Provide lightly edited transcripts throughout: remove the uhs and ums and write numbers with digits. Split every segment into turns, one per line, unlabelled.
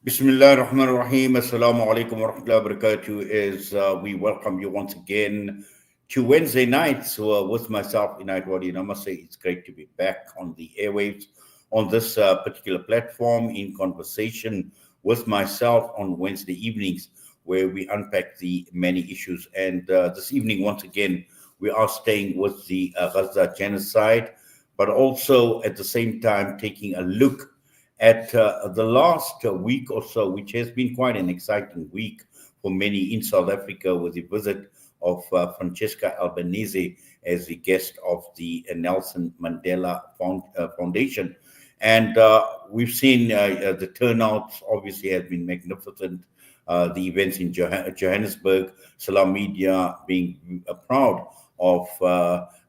Bismillah ar-Rahman ar-Rahim. Assalamu alaikum wa rahmatullahi wa barakatuh. We welcome you once again to Wednesday nights with myself, Inayat Wadi. And I must say it's great to be back on the airwaves on this particular platform in conversation with myself on Wednesday evenings, where we unpack the many issues. And this evening, once again, we are staying with the Gaza genocide, but also at the same time taking a look at the last week or so, which has been quite an exciting week for many in South Africa, with the visit of Francesca Albanese as the guest of the Nelson Mandela Foundation. And we've seen the turnouts obviously has been magnificent. The events in Johannesburg, Salam Media being proud of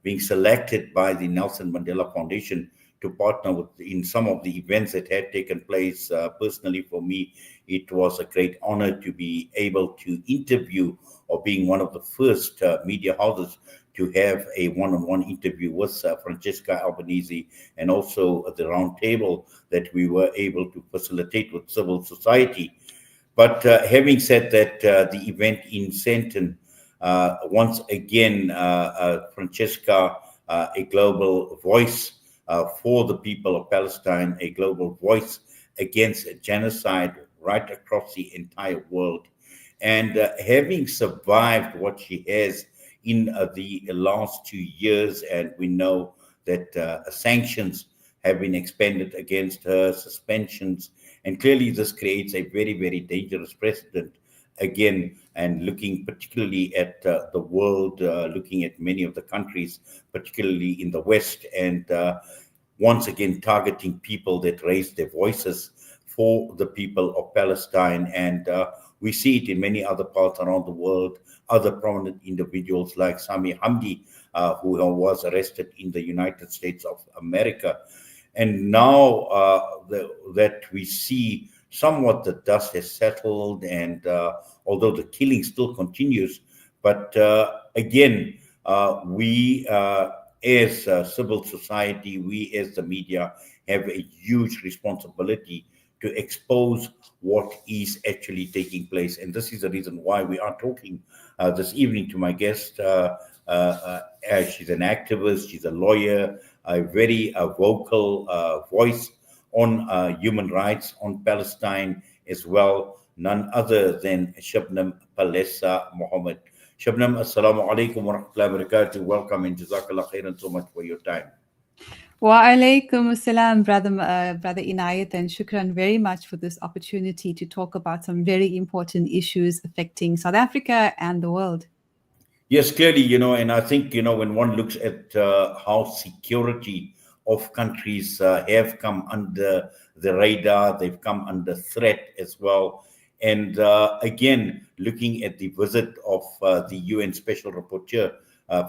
being selected by the Nelson Mandela Foundation to partner with in some of the events that had taken place. Personally, for me, it was a great honor to be able to interview, or being one of the first media houses to have a one-on-one interview with Francesca Albanese, and also the round table that we were able to facilitate with civil society. But having said that, the event in Sandton, once again, Francesca, a global voice for the people of Palestine, a global voice against genocide right across the entire world. And having survived what she has in the last 2 years, and we know that sanctions have been expended against her, suspensions, and clearly this creates a very, very dangerous precedent again, and looking particularly at the world, looking at many of the countries, particularly in the West, and once again targeting people that raise their voices for the people of Palestine. And we see it in many other parts around the world. Other prominent individuals like Sami Hamdi, who was arrested in the United States of America. And now that we see somewhat the dust has settled, and although the killing still continues, but again, we as civil society, we as the media have a huge responsibility to expose what is actually taking place. And this is the reason why we are talking this evening to my guest. She's an activist, she's a lawyer, a very vocal voice on human rights, on Palestine as well, none other than Shabnam Palesa Mohamed. Shabnam, assalamu alaikum wa rahmatullahi wa barakatuh. Welcome and jazakallah khairan so much for your time.
Wa alaikum assalam, brother Inayat, and shukran very much for this opportunity to talk about some very important issues affecting South Africa and the world.
Yes, clearly, and I think, when one looks at how security of countries have come under the radar, they've come under threat as well. And again, looking at the visit of the UN Special Rapporteur,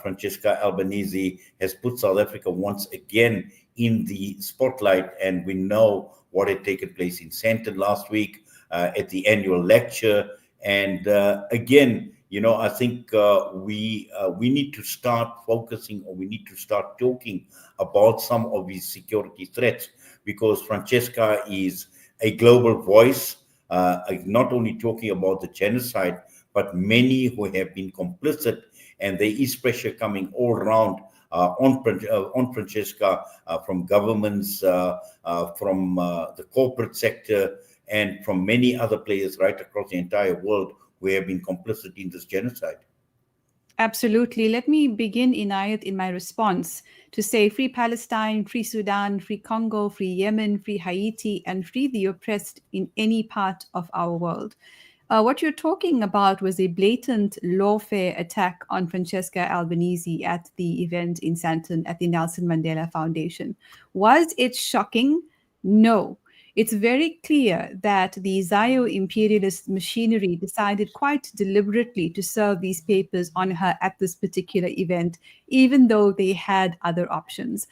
Francesca Albanese, has put South Africa once again in the spotlight. And we know what had taken place in Sandton last week at the annual lecture. And again, I think we need to start focusing, or we need to start talking about some of these security threats, because Francesca is a global voice, not only talking about the genocide, but many who have been complicit, and there is pressure coming all around on Francesca from governments, from the corporate sector, and from many other players right across the entire world who have been complicit in this genocide.
Absolutely. Let me begin, Inayat, in my response to say free Palestine, free Sudan, free Congo, free Yemen, free Haiti, and free the oppressed in any part of our world. What you're talking about was a blatant lawfare attack on Francesca Albanese at the event in Sandton at the Nelson Mandela Foundation. Was it shocking? No. It's very clear that the Zio imperialist machinery decided quite deliberately to serve these papers on her at this particular event, even though they had other options.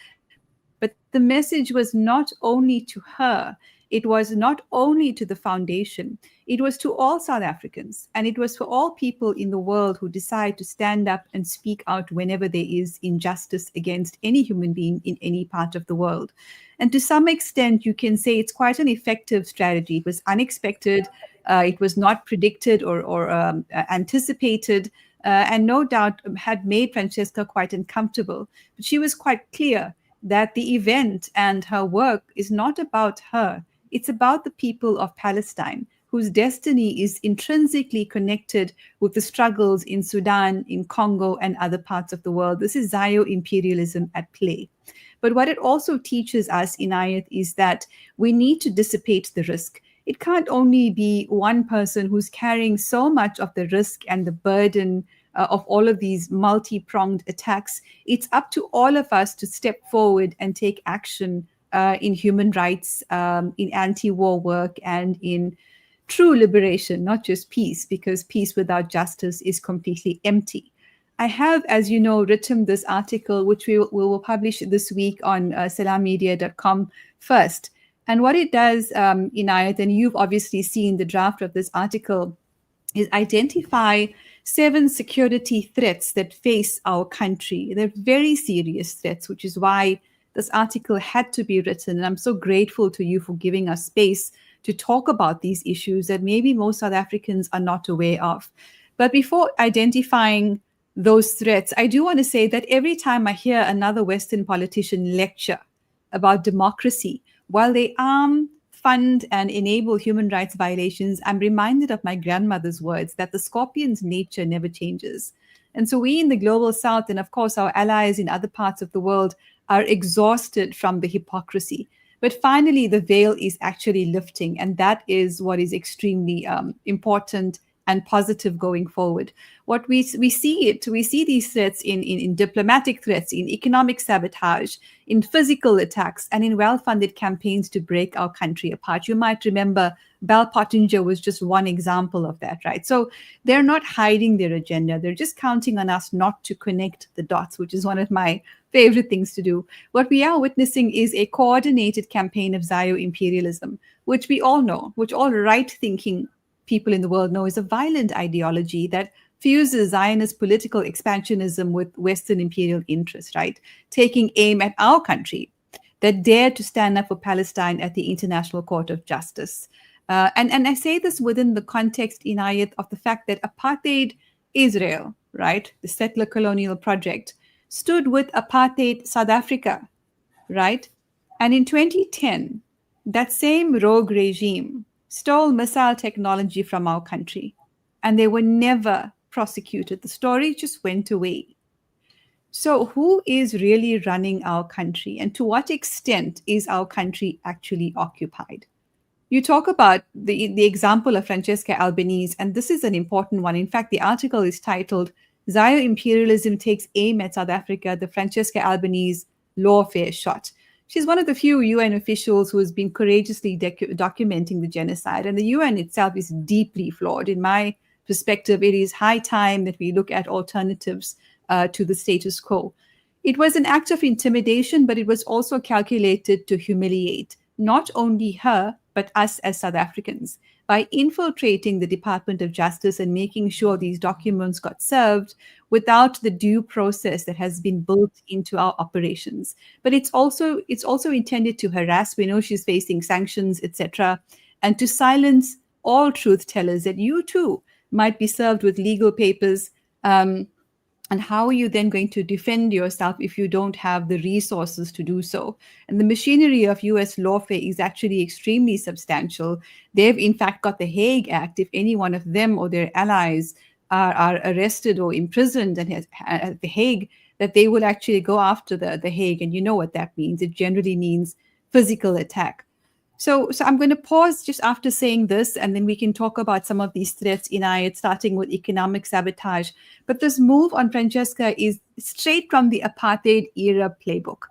But the message was not only to her It was not only to the foundation, it was to all South Africans. And it was for all people in the world who decide to stand up and speak out whenever there is injustice against any human being in any part of the world. And to some extent, you can say it's quite an effective strategy. It was unexpected. It was not predicted or anticipated, and no doubt had made Francesca quite uncomfortable. But she was quite clear that the event and her work is not about her. It's about the people of Palestine, whose destiny is intrinsically connected with the struggles in Sudan, in Congo, and other parts of the world. This is Zio-imperialism at play. But what it also teaches us, Inayat, is that we need to dissipate the risk. It can't only be one person who's carrying so much of the risk and the burden of all of these multi-pronged attacks. It's up to all of us to step forward and take action in human rights, in anti-war work, and in true liberation, not just peace, because peace without justice is completely empty. I have, as you know, written this article, which we will publish this week on salammedia.com first. And what it does, Inayat, and you've obviously seen the draft of this article, is identify 7 security threats that face our country. They're very serious threats, which is why this article had to be written. And I'm so grateful to you for giving us space to talk about these issues that maybe most South Africans are not aware of. But before identifying those threats, I do want to say that every time I hear another Western politician lecture about democracy, while they arm, fund, and enable human rights violations, I'm reminded of my grandmother's words that the scorpion's nature never changes. And so we in the global south, and of course our allies in other parts of the world, are exhausted from the hypocrisy. But finally, the veil is actually lifting, and that is what is extremely important and positive going forward. What we see these threats in diplomatic threats, in economic sabotage, in physical attacks, and in well-funded campaigns to break our country apart. You might remember Bell Pottinger was just one example of that, right? So they're not hiding their agenda. They're just counting on us not to connect the dots, which is one of my favorite things to do. What we are witnessing is a coordinated campaign of Zio-imperialism, which we all know, which all right-thinking people in the world know is a violent ideology that fuses Zionist political expansionism with Western imperial interest, right? Taking aim at our country that dared to stand up for Palestine at the International Court of Justice. And I say this within the context, Inayat, of the fact that apartheid Israel, right, the settler colonial project, stood with apartheid South Africa, right? And in 2010, that same rogue regime stole missile technology from our country, and they were never prosecuted. The story just went away. So who is really running our country, and to what extent is our country actually occupied? You talk about the example of Francesca Albanese, and this is an important one. In fact, the article is titled, Zio-imperialism takes aim at South Africa, the Francesca Albanese lawfare shot. She's one of the few UN officials who has been courageously documenting the genocide, and the UN itself is deeply flawed. In my perspective, it is high time that we look at alternatives to the status quo. It was an act of intimidation, but it was also calculated to humiliate not only her, but us as South Africans, by infiltrating the Department of Justice and making sure these documents got served without the due process that has been built into our operations. But it's also intended to harass. We know she's facing sanctions, etc., and to silence all truth tellers that you too might be served with legal papers. And how are you then going to defend yourself if you don't have the resources to do so? And the machinery of US lawfare is actually extremely substantial. They've in fact got the Hague Act. If any one of them or their allies are arrested or imprisoned and at the Hague, that they will actually go after the Hague. And you know what that means. It generally means physical attack. So I'm going to pause just after saying this, and then we can talk about some of these threats, Inayat, starting with economic sabotage. But this move on Francesca is straight from the apartheid era playbook.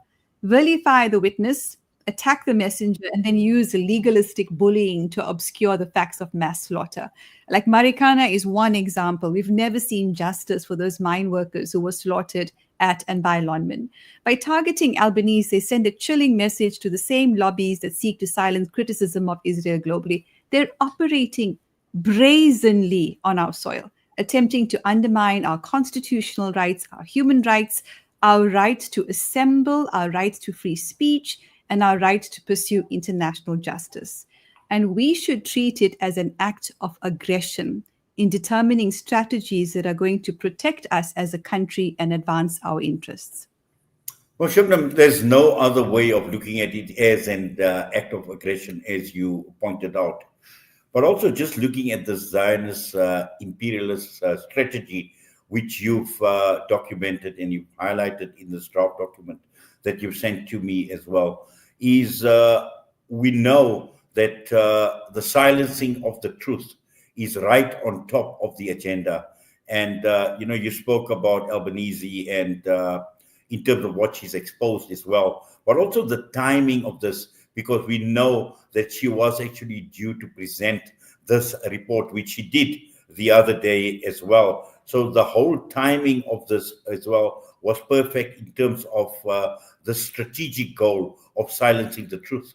Vilify the witness, attack the messenger, and then use legalistic bullying to obscure the facts of mass slaughter. Like Marikana is one example. We've never seen justice for those mine workers who were slaughtered at and by Lonmin. By targeting Albanese, they send a chilling message to the same lobbies that seek to silence criticism of Israel globally. They're operating brazenly on our soil, attempting to undermine our constitutional rights, our human rights, our right to assemble, our right to free speech, and our right to pursue international justice. And we should treat it as an act of aggression in determining strategies that are going to protect us as a country and advance our interests.
Well, Shabnam, there's no other way of looking at it as an act of aggression, as you pointed out. But also just looking at the Zionist imperialist strategy, which you've documented and you've highlighted in this draft document that you've sent to me as well, is we know that the silencing of the truth is right on top of the agenda. And, you spoke about Albanese and in terms of what she's exposed as well, but also the timing of this, because we know that she was actually due to present this report, which she did the other day as well. So the whole timing of this as well was perfect in terms of the strategic goal of silencing the truth.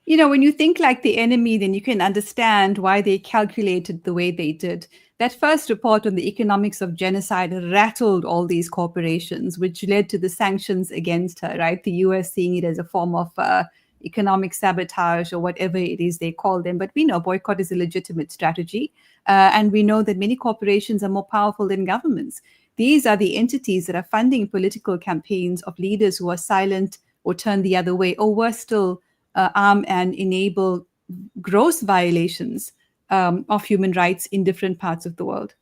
When you think like the enemy, then you can understand why they calculated the way they did. That first report on the economics of genocide rattled all these corporations, which led to the sanctions against her, right? The US seeing it as a form of economic sabotage or whatever it is they call them. But we know boycott is a legitimate strategy. And we know that many corporations are more powerful than governments. These are the entities that are funding political campaigns of leaders who are silent or turn the other way, or worse still, arm and enable gross violations of human rights in different parts of the world.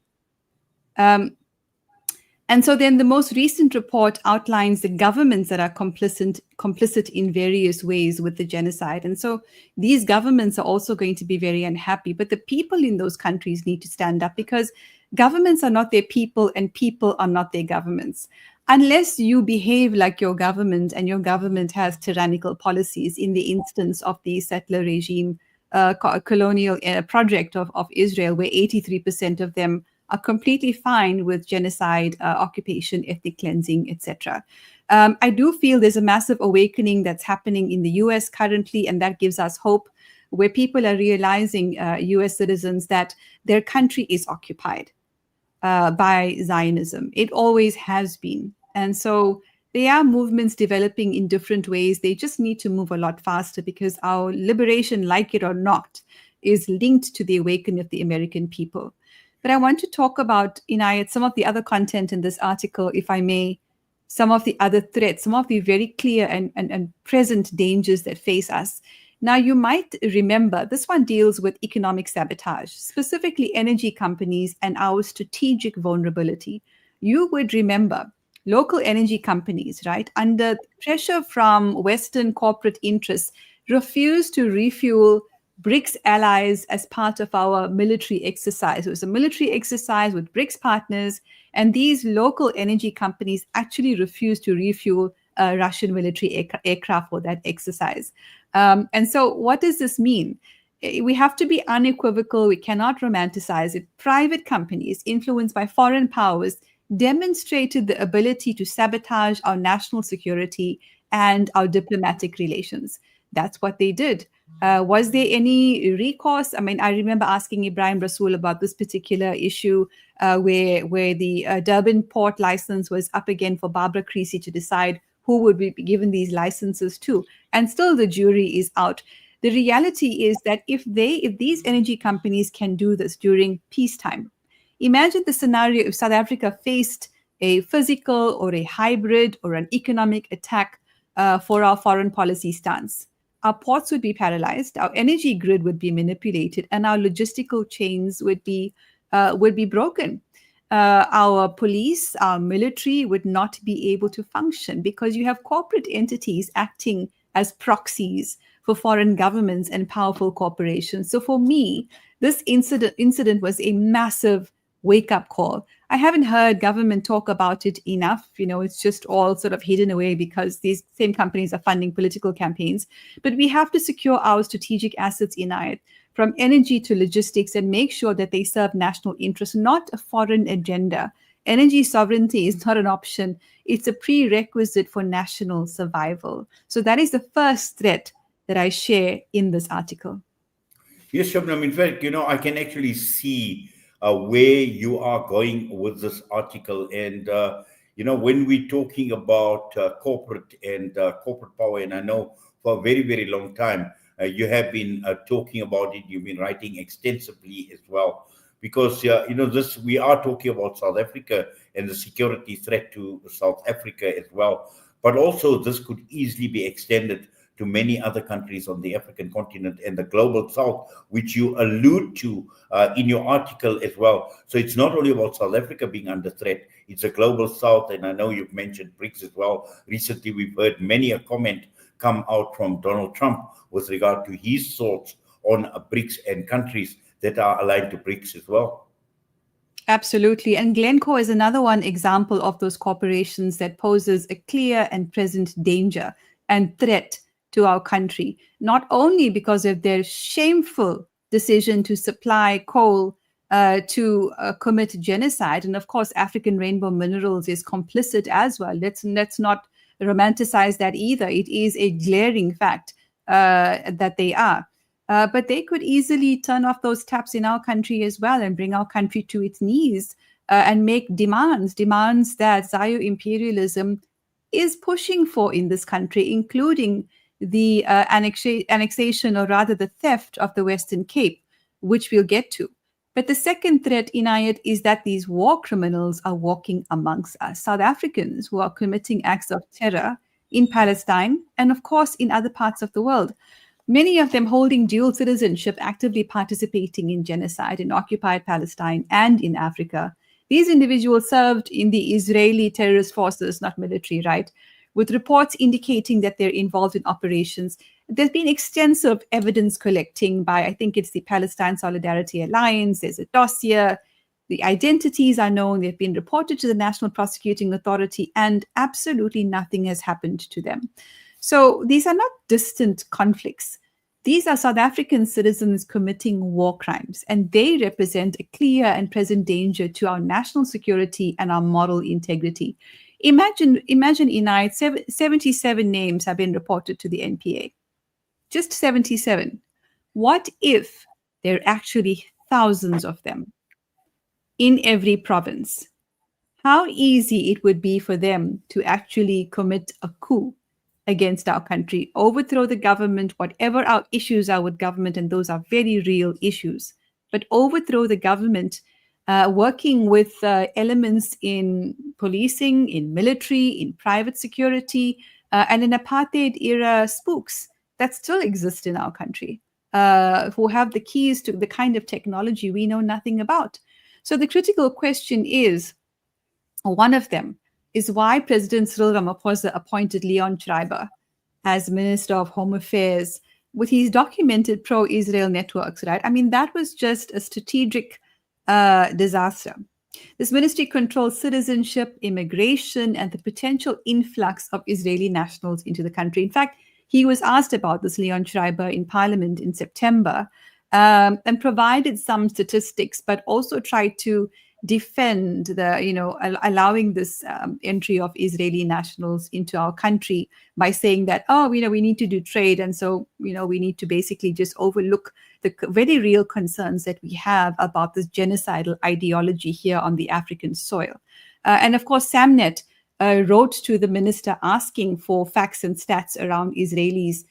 And so then the most recent report outlines the governments that are complicit in various ways with the genocide. And so these governments are also going to be very unhappy. But the people in those countries need to stand up, because governments are not their people and people are not their governments. Unless you behave like your government and your government has tyrannical policies, in the instance of the settler regime colonial project of Israel, where 83% of them are completely fine with genocide, occupation, ethnic cleansing, etc. I do feel there's a massive awakening that's happening in the US currently, and that gives us hope, where people are realizing, US citizens, that their country is occupied by Zionism. It always has been. And so there are movements developing in different ways. They just need to move a lot faster, because our liberation, like it or not, is linked to the awakening of the American people. But I want to talk about, Inayat, some of the other content in this article, if I may, some of the other threats, some of the very clear and present dangers that face us. Now, you might remember this one deals with economic sabotage, specifically energy companies and our strategic vulnerability. You would remember local energy companies, right, under pressure from Western corporate interests, refused to refuel BRICS allies as part of our military exercise. It was a military exercise with BRICS partners, and these local energy companies actually refused to refuel Russian military aircraft for that exercise. And so what does this mean? We have to be unequivocal. We cannot romanticize it. Private companies influenced by foreign powers demonstrated the ability to sabotage our national security and our diplomatic relations. That's what they did. Was there any recourse? I mean, I remember asking Ibrahim Rasool about this particular issue, where the Durban port license was up again for Barbara Creasy to decide who would be given these licenses to. And still the jury is out. The reality is that if these energy companies can do this during peacetime, imagine the scenario if South Africa faced a physical or a hybrid or an economic attack for our foreign policy stance. Our ports would be paralyzed, our energy grid would be manipulated, and our logistical chains would be broken. Our police, our military would not be able to function, because you have corporate entities acting as proxies for foreign governments and powerful corporations. So for me, this incident was a massive wake-up call. I haven't heard government talk about it enough. It's just all sort of hidden away because these same companies are funding political campaigns. But we have to secure our strategic assets, Inayat, from energy to logistics, and make sure that they serve national interests, not a foreign agenda. Energy sovereignty is not an option. It's a prerequisite for national survival. So that is the first threat that I share in this article.
Yes, Shabnam. In fact, I can actually see where you are going with this article. And, when we're talking about corporate and corporate power, and I know for a very, very long time, you have been talking about it. You've been writing extensively as well. Because, we are talking about South Africa and the security threat to South Africa as well. But also, this could easily be extended to many other countries on the African continent and the global south, which you allude to in your article as well. So it's not only about South Africa being under threat, it's a global south. And I know you've mentioned BRICS as well. Recently, we've heard many a comment come out from Donald Trump with regard to his thoughts on BRICS and countries that are aligned to BRICS as well.
Absolutely. And Glencore is another one example of those corporations that poses a clear and present danger and threat to our country, not only because of their shameful decision to supply coal to commit genocide. And of course, African Rainbow Minerals is complicit as well. Let's not romanticize that either. It is a glaring fact that they are. But they could easily turn off those taps in our country as well and bring our country to its knees and make demands that Zayo imperialism is pushing for in this country, including the annexation, or rather the theft of the Western Cape, which we'll get to. But the second threat, Inayat, is that these war criminals are walking amongst us, South Africans who are committing acts of terror in Palestine and, of course, in other parts of the world. Many of them holding dual citizenship, actively participating in genocide in occupied Palestine and in Africa. These individuals served in the Israeli terrorist forces, not military, right? With reports indicating that they're involved in operations. There's been extensive evidence collecting by, I think it's the Palestine Solidarity Alliance. There's a dossier. The identities are known. They've been reported to the National Prosecuting Authority, and absolutely nothing has happened to them. So these are not distant conflicts. These are South African citizens committing war crimes, and they represent a clear and present danger to our national security and our moral integrity. Imagine, Inayat, 77 names have been reported to the NPA. Just 77. What if there are actually thousands of them in every province? How easy it would be for them to actually commit a coup against our country, overthrow the government, whatever our issues are with government, and those are very real issues, but overthrow the government, working with elements in policing, in military, in private security, and in apartheid era spooks that still exist in our country, who have the keys to the kind of technology we know nothing about. So the critical question is, one of them is why President Cyril Ramaphosa appointed Leon Schreiber as Minister of Home Affairs with his documented pro-Israel networks, right? I mean, that was just a strategic disaster. This ministry controls citizenship, immigration, and the potential influx of Israeli nationals into the country. In fact, he was asked about this, Leon Schreiber, in Parliament in September, and provided some statistics, but also tried to defend the, allowing this entry of Israeli nationals into our country by saying that, we need to do trade. And so, we need to basically just overlook the very real concerns that we have about this genocidal ideology here on the African soil. And of course, Samnet wrote to the minister asking for facts and stats around Israelis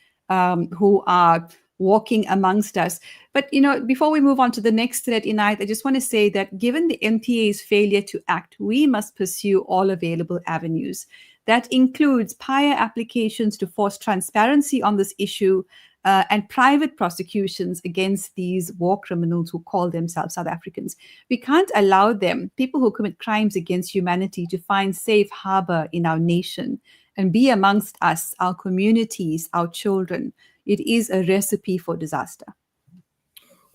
who are walking amongst us. But, before we move on to the next threat, Inayat, I just want to say that given the MPA's failure to act, we must pursue all available avenues. That includes prior applications to force transparency on this issue and private prosecutions against these war criminals who call themselves South Africans. We can't allow them, people who commit crimes against humanity, to find safe harbor in our nation and be amongst us, our communities, our children. It is a recipe for disaster.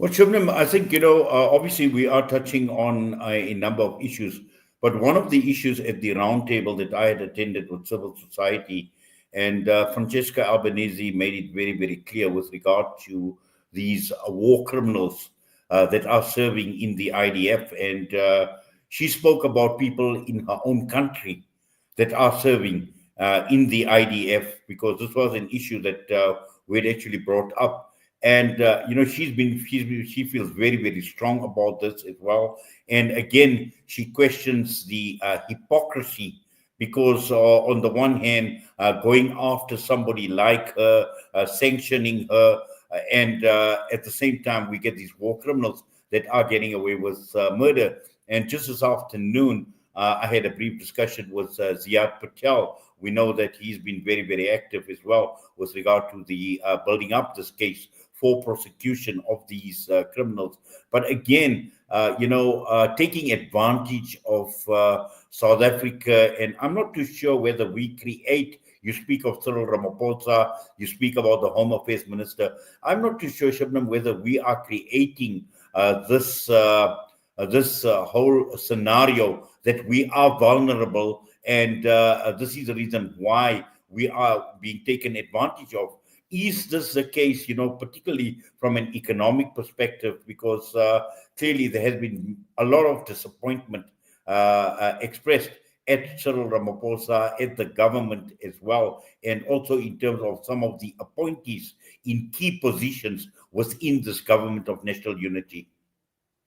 Well, Shubnam, I think, obviously we are touching on a number of issues, but one of the issues at the roundtable that I had attended with civil society, and Francesca Albanese made it very, very clear with regard to these war criminals that are serving in the IDF. And she spoke about people in her own country that are serving in the IDF, because this was an issue that we had actually brought up. And she feels very, very strong about this as well. And again, she questions the hypocrisy, because on the one hand, going after somebody like her, sanctioning her, and at the same time we get these war criminals that are getting away with murder. And just this afternoon, I had a brief discussion with Ziad Patel. We know that he's been very, very active as well with regard to the building up this case for prosecution of these criminals. But again, taking advantage of South Africa, and I'm not too sure whether we create. You speak of Cyril Ramaphosa, you speak about the Home Affairs Minister. I'm not too sure, Shabnam, whether we are creating this whole scenario that we are vulnerable, and this is the reason why we are being taken advantage of. Is this the case, particularly from an economic perspective? Because clearly there has been a lot of disappointment expressed at Cyril Ramaphosa, at the government as well, and also in terms of some of the appointees in key positions within this government of national unity.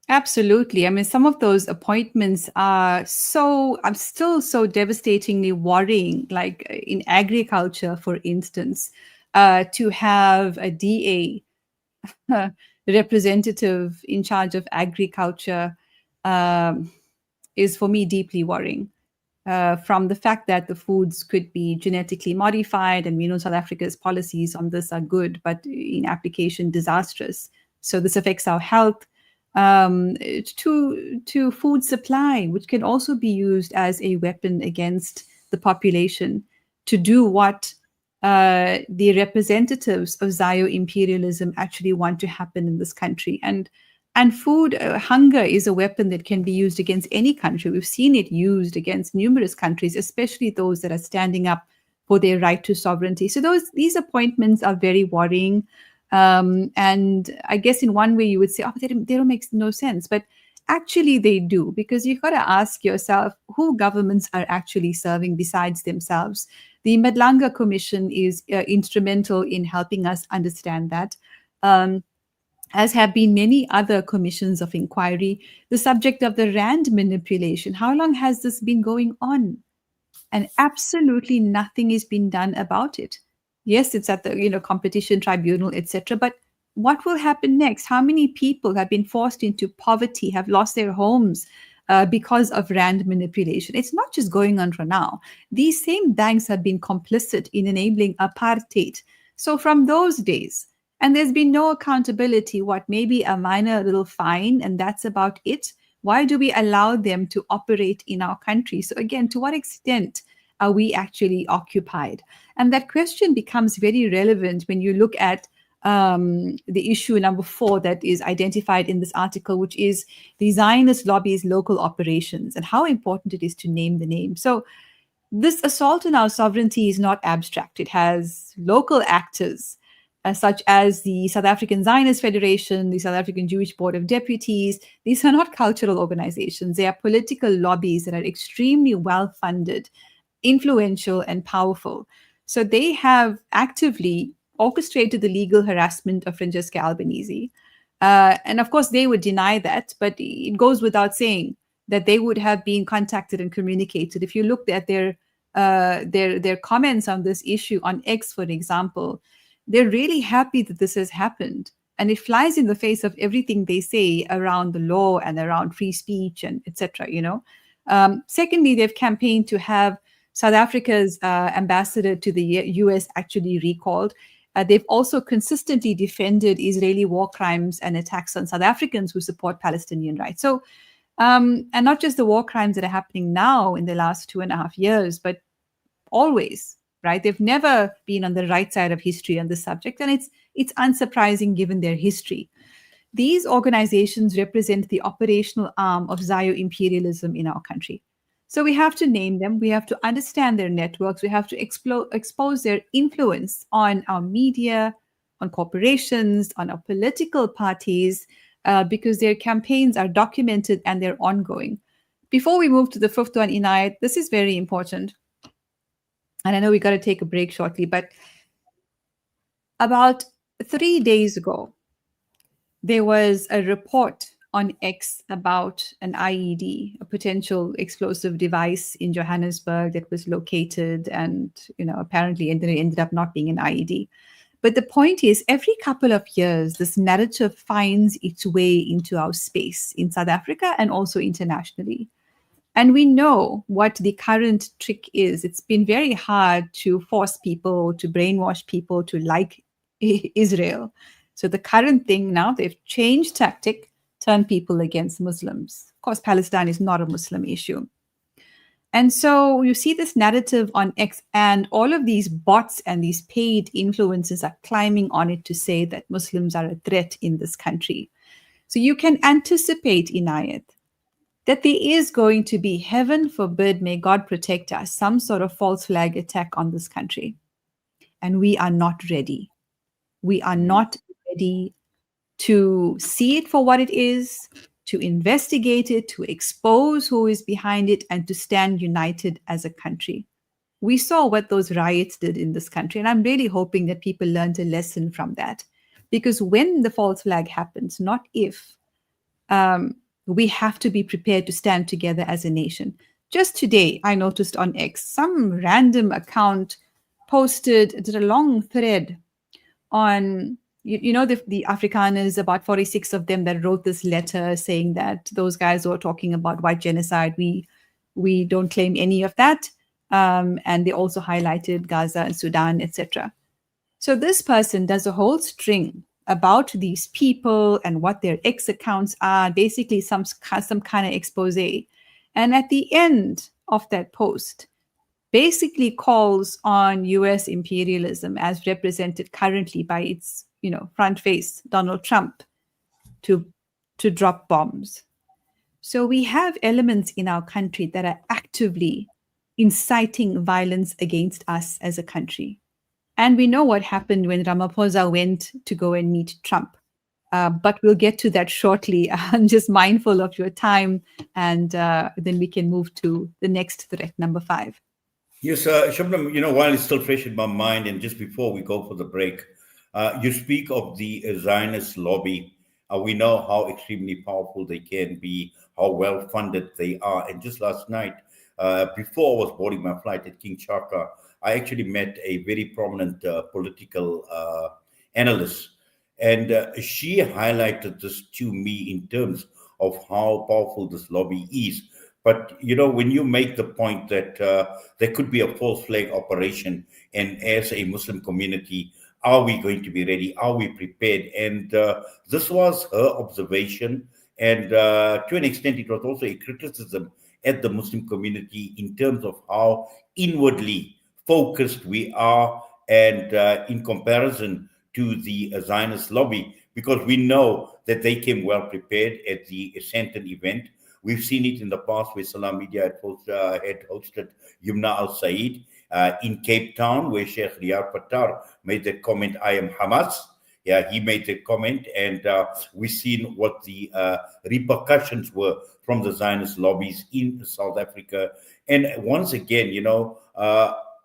Absolutely. I mean, some of those appointments are I'm still so devastatingly worrying, like in agriculture, for instance, to have a DA representative in charge of agriculture is for me deeply worrying. From the fact that the foods could be genetically modified, and we know South Africa's policies on this are good, but in application disastrous. So this affects our health. To food supply, which can also be used as a weapon against the population to do what the representatives of Zio imperialism actually want to happen in this country. And food hunger is a weapon that can be used against any country. We've seen it used against numerous countries, especially those that are standing up for their right to sovereignty. So these appointments are very worrying. And I guess in one way you would say, oh, they don't make no sense. But actually they do, because you've got to ask yourself who governments are actually serving besides themselves. The Madlanga Commission is instrumental in helping us understand that. As have been many other commissions of inquiry, the subject of the rand manipulation. How long has this been going on? And absolutely nothing is being done about it. Yes, it's at the competition tribunal, etc. But what will happen next? How many people have been forced into poverty, have lost their homes because of rand manipulation? It's not just going on for now. These same banks have been complicit in enabling apartheid. So from those days, and there's been no accountability, maybe a minor little fine, and that's about it. Why do we allow them to operate in our country? So again, to what extent are we actually occupied? And that question becomes very relevant when you look at the issue number 4 that is identified in this article, which is the Zionist lobby's local operations and how important it is to name the name. So this assault on our sovereignty is not abstract. It has local actors, such as the South African Zionist Federation, the South African Jewish Board of Deputies. These are not cultural organizations. They are political lobbies that are extremely well-funded, influential, and powerful. So they have actively orchestrated the legal harassment of Francesca Albanese. And of course, they would deny that, but it goes without saying that they would have been contacted and communicated. If you looked at their comments on this issue on X, for example, they're really happy that this has happened. And it flies in the face of everything they say around the law and around free speech and etc. Secondly, they've campaigned to have South Africa's ambassador to the US actually recalled. They've also consistently defended Israeli war crimes and attacks on South Africans who support Palestinian rights. So, and not just the war crimes that are happening now in the last 2.5 years, but always, right? They've never been on the right side of history on this subject, and it's unsurprising given their history. These organizations represent the operational arm of Zio imperialism in our country. So we have to name them, we have to understand their networks, we have to expose their influence on our media, on corporations, on our political parties, because their campaigns are documented and they're ongoing. Before we move to the fifth one, Inayat, this is very important. And I know we got to take a break shortly, but about 3 days ago, there was a report on X about an IED, a potential explosive device in Johannesburg that was located, and apparently it ended up not being an IED. But the point is, every couple of years, this narrative finds its way into our space in South Africa and also internationally. And we know what the current trick is. It's been very hard to force people, to brainwash people to like Israel. So the current thing now, they've changed tactic, turned people against Muslims. Of course, Palestine is not a Muslim issue. And so you see this narrative on X, and all of these bots and these paid influencers are climbing on it to say that Muslims are a threat in this country. So you can anticipate, Inayat, that there is going to be, heaven forbid, may God protect us, some sort of false flag attack on this country. And we are not ready. We are not ready to see it for what it is, to investigate it, to expose who is behind it, and to stand united as a country. We saw what those riots did in this country, and I'm really hoping that people learned a lesson from that. Because when the false flag happens, not if, we have to be prepared to stand together as a nation. Just today, I noticed on X, some random account did a long thread on, the Afrikaners, about 46 of them, that wrote this letter saying that those guys were talking about white genocide. We don't claim any of that. And they also highlighted Gaza and Sudan, etc. So this person does a whole string about these people and what their X accounts are, basically some kind of expose. And at the end of that post, basically calls on US imperialism as represented currently by its, front face, Donald Trump, to drop bombs. So we have elements in our country that are actively inciting violence against us as a country. And we know what happened when Ramaphosa went to go and meet Trump. But we'll get to that shortly. I'm just mindful of your time, and then we can move to the next threat, number 5.
Yes, Shabnam, while it's still fresh in my mind, and just before we go for the break, you speak of the Zionist lobby. We know how extremely powerful they can be, how well funded they are. And just last night, before I was boarding my flight at King Chaka, I actually met a very prominent political analyst. And she highlighted this to me in terms of how powerful this lobby is. But, when you make the point that there could be a false flag operation, and as a Muslim community, are we going to be ready? Are we prepared? And this was her observation. And to an extent, it was also a criticism at the Muslim community in terms of how inwardly focused we are, and in comparison to the Zionist lobby, because we know that they came well prepared at the Sandton event. We've seen it in the past where Salam Media had hosted Yumna Al Said in Cape Town, where Sheikh Riyad Pattar made that comment, "I am Hamas." Yeah, he made that comment, and we've seen what the repercussions were from the Zionist lobbies in South Africa. And once again,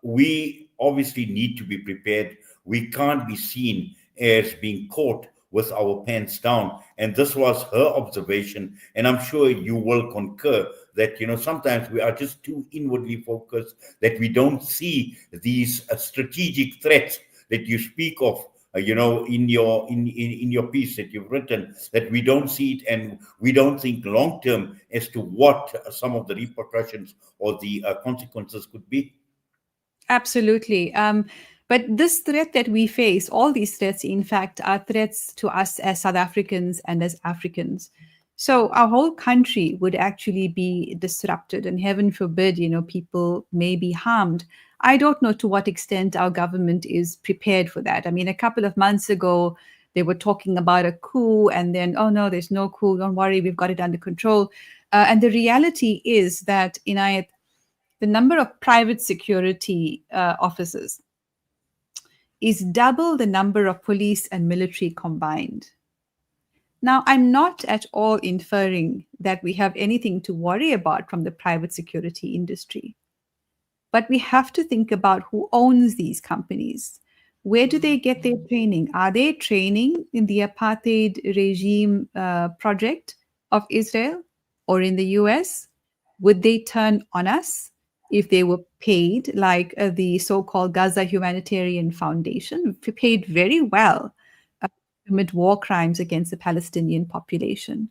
we obviously need to be prepared. We can't be seen as being caught with our pants down. And this was her observation. And I'm sure you will concur that, sometimes we are just too inwardly focused, that we don't see these strategic threats that you speak of, in your piece that you've written, that we don't see it, and we don't think long term as to what some of the repercussions or the consequences could be.
Absolutely. But this threat that we face, all these threats, in fact, are threats to us as South Africans and as Africans. So our whole country would actually be disrupted, and heaven forbid, people may be harmed. I don't know to what extent our government is prepared for that. I mean, a couple of months ago, They were talking about a coup, and then, oh no, there's no coup. Don't worry, we've got it under control. And the reality is that, Inayat, the number of private security officers is double the number of police and military combined. Now, I'm not at all inferring that we have anything to worry about from the private security industry. But we have to think about who owns these companies. Where do they get their training? Are they training in the apartheid regime project of Israel or in the US? Would they turn on us if they were paid like the so-called Gaza Humanitarian Foundation, paid very well to commit war crimes against the Palestinian population?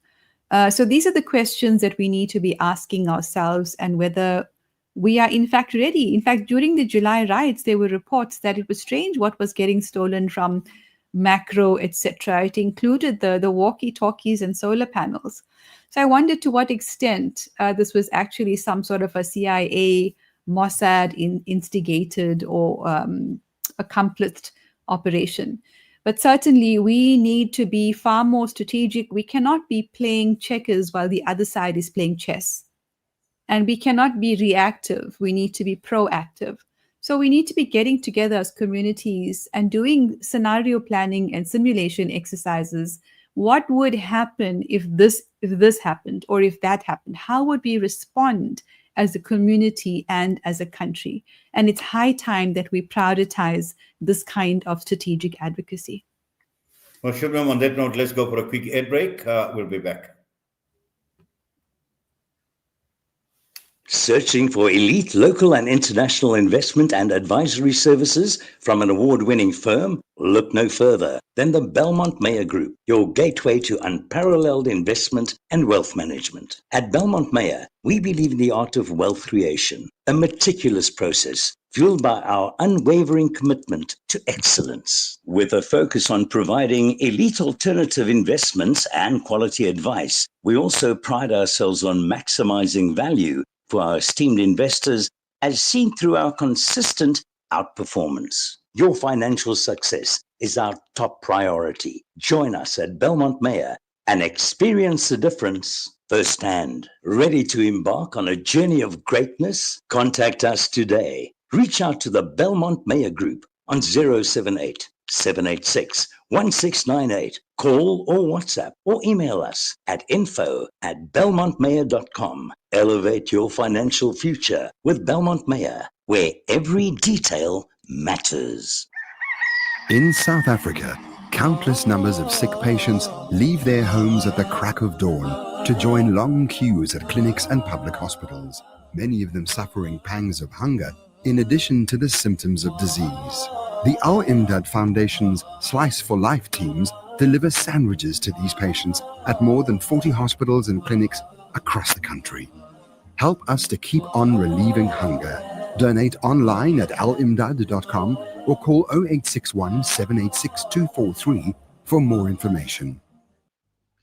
So these are the questions that we need to be asking ourselves, and whether we are in fact ready. In fact, during the July riots, there were reports that it was strange what was getting stolen from Macro, etc. It included the walkie-talkies and solar panels. So I wondered to what extent this was actually some sort of a CIA, Mossad instigated or accomplished operation. But certainly we need to be far more strategic. We cannot be playing checkers while the other side is playing chess. And we cannot be reactive. We need to be proactive. So we need to be getting together as communities and doing scenario planning and simulation exercises. What would happen if this happened, or if that happened? How would we respond as a community and as a country? And it's high time that we prioritize this kind of strategic advocacy.
Well, Shabnam, on that note, let's go for a quick ad break. We'll be back.
Searching for elite local and international investment and advisory services from an award-winning firm? Look no further than the Belmont Meyer Group, your gateway to unparalleled investment and wealth management. At Belmont Meyer, we believe in the art of wealth creation, a meticulous process fueled by our unwavering commitment to excellence. With a focus on providing elite alternative investments and quality advice, we also pride ourselves on maximizing value for our esteemed investors, as seen through our consistent outperformance. Your financial success is our top priority. Join us at Belmont Meyer and experience the difference firsthand. Ready to embark on a journey of greatness? Contact us today. Reach out to the Belmont Meyer Group on 078 786 1698. Call or WhatsApp or email us at info@belmontmeyer.com. Elevate your financial future with Belmont Meyer, where every detail matters.
In South Africa, countless numbers of sick patients leave their homes at the crack of dawn to join long queues at clinics and public hospitals, many of them suffering pangs of hunger in addition to the symptoms of disease. The Al Imdad Foundation's Slice for Life teams deliver sandwiches to these patients at more than 40 hospitals and clinics across the country. Help us to keep on relieving hunger. Donate online at alimdad.com or call 0861 786 243 for more information.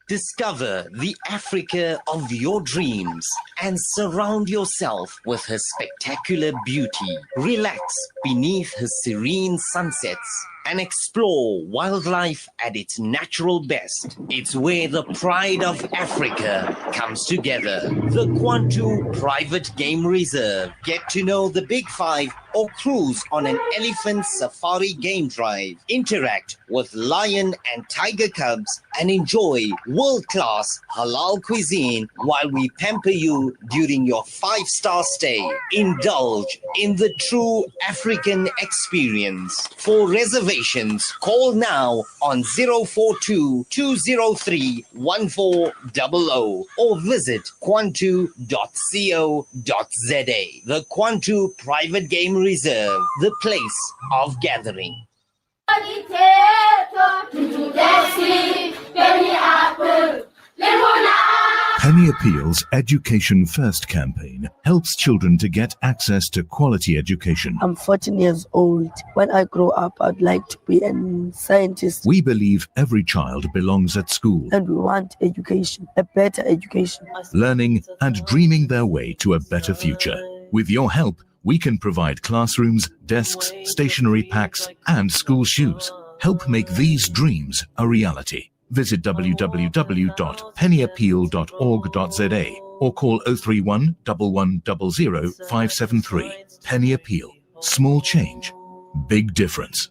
Discover the Africa of your dreams and surround yourself with her spectacular beauty. Relax beneath her serene sunsets and explore wildlife at its natural best. It's where the pride of Africa comes together. The Kwantu Private Game Reserve. Get to know the Big Five or cruise on an elephant safari game drive. Interact with lion and tiger cubs and enjoy world-class halal cuisine while we pamper you during your 5-star stay. Indulge in the true African experience. For reservations, call now on 042-203-1400 or visit kwantu.co.za. The Kwantu Private Game Reserve, the place of gathering.
Penny Appeal's Education First campaign helps children to get access to quality education.
I'm 14 years old. When I grow up, I'd like to be a scientist.
We believe every child belongs at school,
And we want education, a better education.
learning and dreaming their way to a better future. With your help, we can provide classrooms, desks, stationery packs, and school shoes. Help make these dreams a reality. Visit www.pennyappeal.org.za or call 031 1100 573. Penny Appeal. Small change, big difference.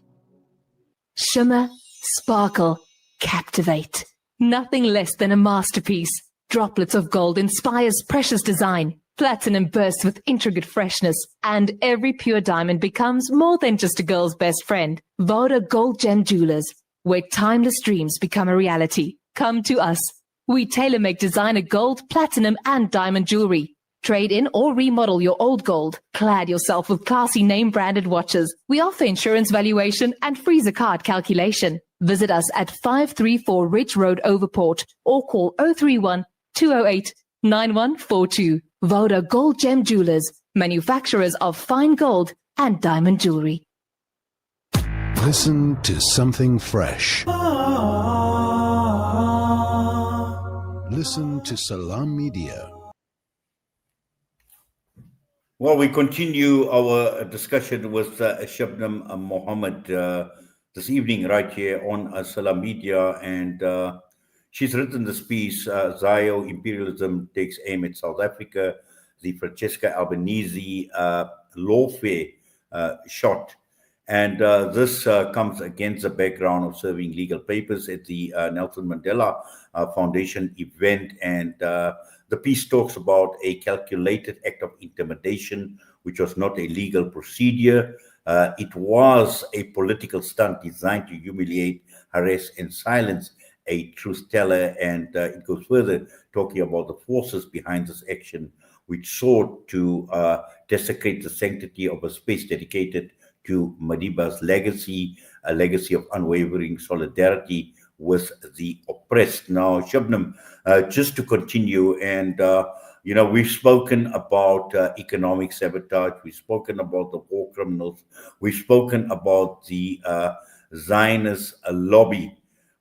Shimmer, sparkle, captivate. Nothing less than a masterpiece. Droplets of gold inspires precious design. Platinum bursts with intricate freshness, and every pure diamond becomes more than just a girl's best friend. Voda Gold Gem Jewelers, where timeless dreams become a reality. Come to us. We tailor-make designer gold, platinum, and diamond jewelry. Trade in or remodel your old gold. Clad yourself with classy name-branded watches. We offer insurance valuation and freezer card calculation. Visit us at 534 Ridge Road, Overport, or call 031 208 9142. Voda Gold Gem Jewelers, manufacturers of fine gold and diamond jewelry.
Listen to something fresh. Listen to Salam Media.
Well, we continue our discussion with Shabnam Mohamed this evening right here on Salam Media, and she's written this piece, Zio Imperialism Takes Aim at South Africa, the Francesca Albanese lawfare shot. And this comes against the background of serving legal papers at the Nelson Mandela Foundation event. And the piece talks about a calculated act of intimidation, which was not a legal procedure. It was a political stunt designed to humiliate, harass, and silence a truth teller. And it goes further, talking about the forces behind this action, which sought to desecrate the sanctity of a space dedicated to Madiba's legacy, a legacy of unwavering solidarity with the oppressed. Now, Shabnam, just to continue, and we've spoken about economic sabotage, we've spoken about the war criminals, we've spoken about the Zionist lobby,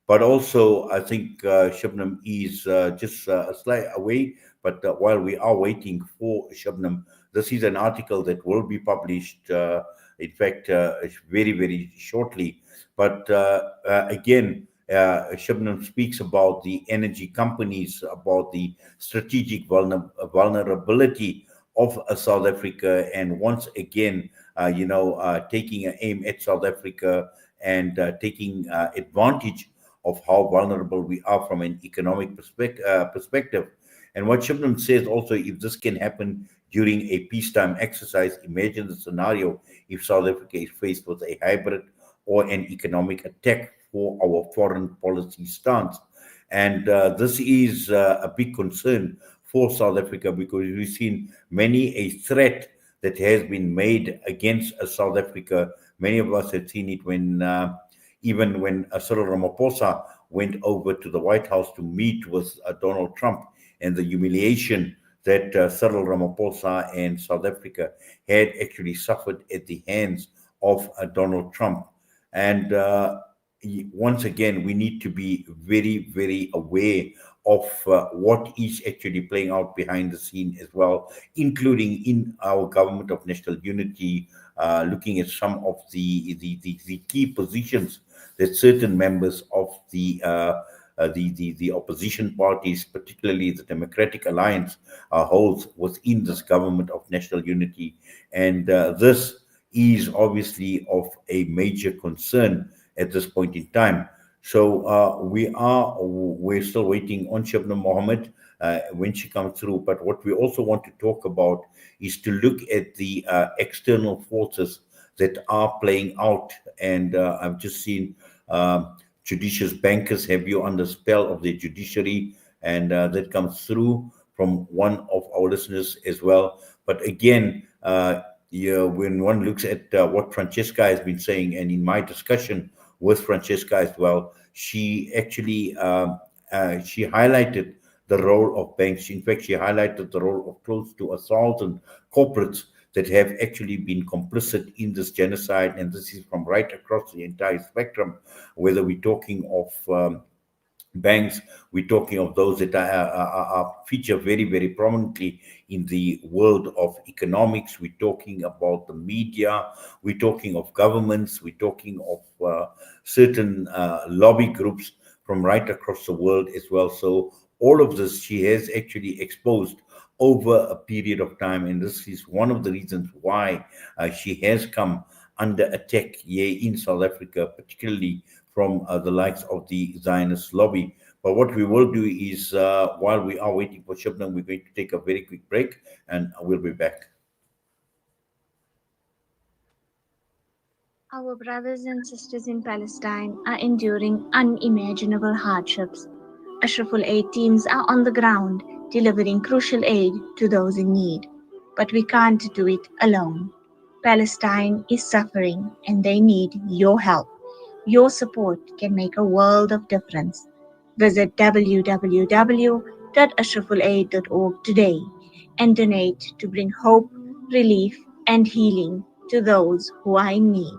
but also I think Shabnam is just a slight away. But while we are waiting for Shabnam, this is an article that will be published, in fact, very, very shortly. But again, Shabnam speaks about the energy companies, about the strategic vulnerability of South Africa, and once again, taking an aim at South Africa and taking advantage of how vulnerable we are from an economic perspective. And what Shabnam says also, if this can happen during a peacetime exercise, imagine the scenario if South Africa is faced with a hybrid or an economic attack for our foreign policy stance. And this is a big concern for South Africa, because we've seen many a threat that has been made against South Africa. Many of us have seen it when even when Cyril Ramaphosa went over to the White House to meet with Donald Trump, and the humiliation that Cyril Ramaphosa and South Africa had actually suffered at the hands of Donald Trump. And once again, we need to be very, very aware of what is actually playing out behind the scene as well, including in our government of national unity, looking at some of the key positions that certain members of the opposition parties, particularly the Democratic Alliance, holds within this government of national unity. And this is obviously of a major concern at this point in time. So we're still waiting on Shabnam Mohamed when she comes through. But what we also want to talk about is to look at the external forces that are playing out. And I've just seen judicious bankers have you on the spell of the judiciary, and that comes through from one of our listeners as well. But again, when one looks at what Francesca has been saying, and in my discussion with Francesca as well, she actually she highlighted the role of banks. In fact, she highlighted the role of close to 1,000 corporates that have actually been complicit in this genocide. And this is from right across the entire spectrum, whether we're talking of banks. We're talking of those that are feature very, very prominently in the world of economics. We're talking about the media. We're talking of governments. We're talking of certain lobby groups from right across the world as well. So all of this she has actually exposed over a period of time, and this is one of the reasons why she has come under attack here in South Africa, particularly from the likes of the Zionist lobby. But what we will do is, while we are waiting for Shabnam, we're going to take a very quick break, and we'll be back.
Our brothers and sisters in Palestine are enduring unimaginable hardships. Ashraful Aid teams are on the ground, delivering crucial aid to those in need. But we can't do it alone. Palestine is suffering, and they need your help. Your support can make a world of difference. Visit www.ashrafulaid.org today and donate to bring hope, relief, and healing to those who are in need.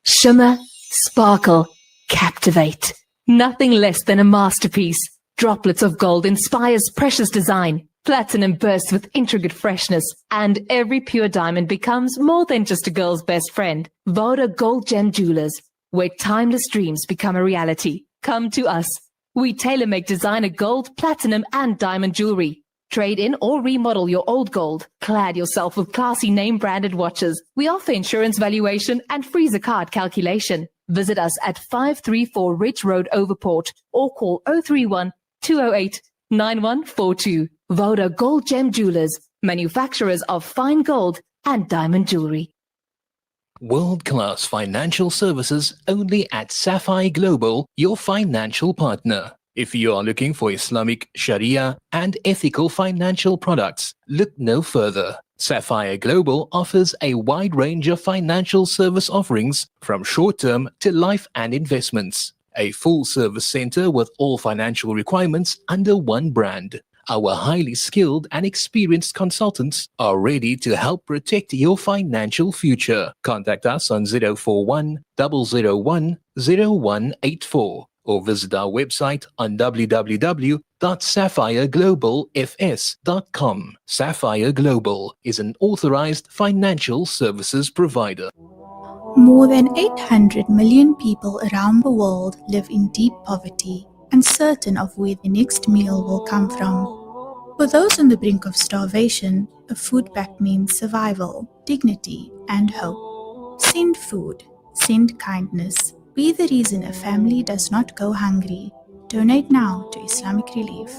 Shimmer, sparkle, captivate. Nothing less than a masterpiece. Droplets of gold inspires precious design. Platinum bursts with intricate freshness, and every pure diamond becomes more than just a girl's best friend. Voda Gold Gem Jewelers, where timeless dreams become a reality. Come to us. We tailor-make designer gold, platinum, and diamond jewelry. Trade in or remodel your old gold. Clad yourself with classy name-branded watches. We offer insurance valuation and free zakat calculation. Visit us at 534 Ridge Road, Overport, or call 031 208 9142. Voda Gold Gem Jewelers, manufacturers of fine gold and diamond jewelry.
World-class financial services only at Sapphire Global, your financial partner. If you are looking for Islamic, Sharia, and ethical financial products, look no further. Sapphire Global offers a wide range of financial service offerings from short-term to life and investments. A full-service center with all financial requirements under one brand. Our highly skilled and experienced consultants are ready to help protect your financial future. Contact us on 041 001 0184 or visit our website on www.sapphireglobalfs.com. Sapphire Global is an authorized financial services provider.
More than 800 million people around the world live in deep poverty, uncertain of where the next meal will come from. For those on the brink of starvation, a food pack means survival, dignity, and hope. Send food, send kindness. Be the reason a family does not go hungry. Donate now to Islamic Relief.